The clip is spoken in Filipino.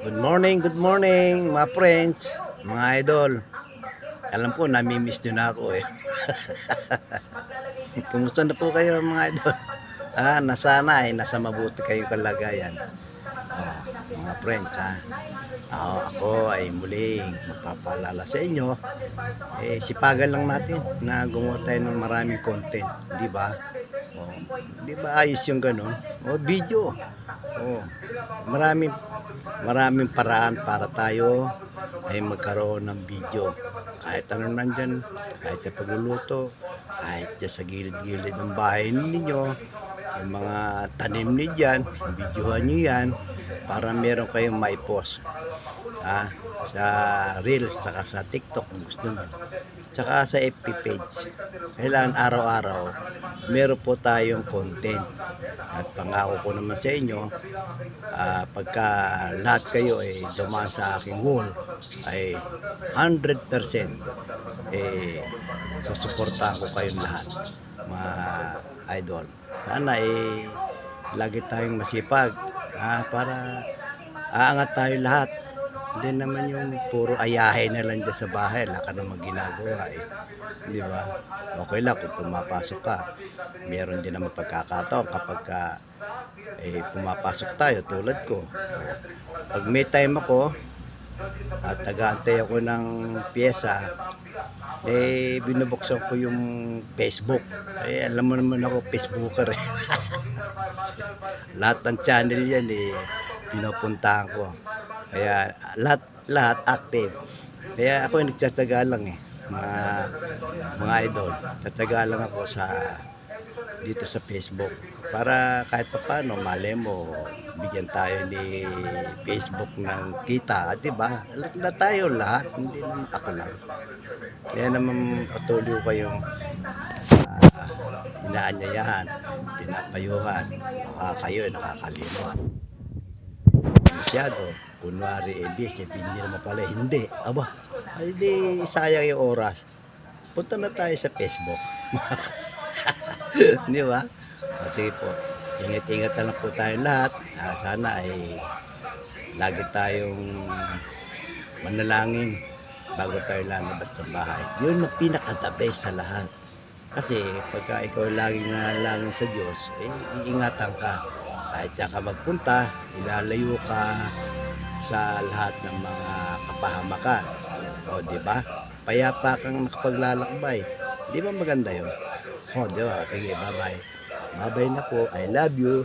Good morning mga friends, mga idol. Alam ko, nami-miss nyo na ako eh. Kumusta na po kayo mga idol? Nasana ay nasa mabuti kayong kalagayan. Mga friends ako ay muling magpapaalala sa inyo. Sipagan lang natin na gumawa tayo ng maraming content, di ba? Di ba ayos yung ganun? Video. Maraming maraming paraan para tayo ay magkaroon ng video. Kahit ano nandyan, kahit sa pagluluto, kahit sa gilid-gilid ng bahay ninyo, yung mga tanim niyo dyan, videohan nyo yan para meron kayong maipost sa Reels, saka sa TikTok kung gusto nyo, saka sa FB page. Kailangan araw-araw meron po tayong content, at pangako ko naman sa inyo, pagka lahat kayo ay dumaan sa aking wall, ay 100% susuportahan ko kayong lahat mga idol. Sana lagi tayong masipag para aangat tayo lahat. Hindi naman yung puro ayahe na lang dyan sa bahay, wala ka namang ginagawa di ba? Okay lang kung pumapasok ka, meron din naman pagkakataon kapag pumapasok tayo tulad ko. Pag may time ako at nag-aantay ako ng pyesa, binubuksan ko yung Facebook. Alam mo naman ako, Facebooker eh. Lahat ng channel yan pinupuntahan ko. Kaya lahat active. Kaya ako nagtsatsaga lang mga idol. Tsatsaga lang ako dito sa Facebook para kahit paano malay mo bigyan tayo ni Facebook ng kita, di ba? Lahat tayo, hindi naman ako lang. Kaya naman patuloy ko kayong inaanyayahan, pinapayuhan, baka kayo nakakalimot masyado. Kunwari hindi naman pala, hindi. Hindi sayang yung oras. Punta na tayo sa Facebook. Di ba? Sige po, ingat-ingat na lang po tayo lahat. Sana ay lagi tayong manalangin bago tayo lalabas ng bahay. Yun ang pinaka-the best sa lahat. Kasi pagka ikaw laging nanalangin sa Diyos, iingatan ka. Kahit saan ka magpunta, ilalayo ka sa lahat ng mga kapahamakan. Di ba? Payapa kang nakapaglalakbay. Di ba maganda yun? Di ba? Sige, bye-bye. Bye-bye na po. I love you.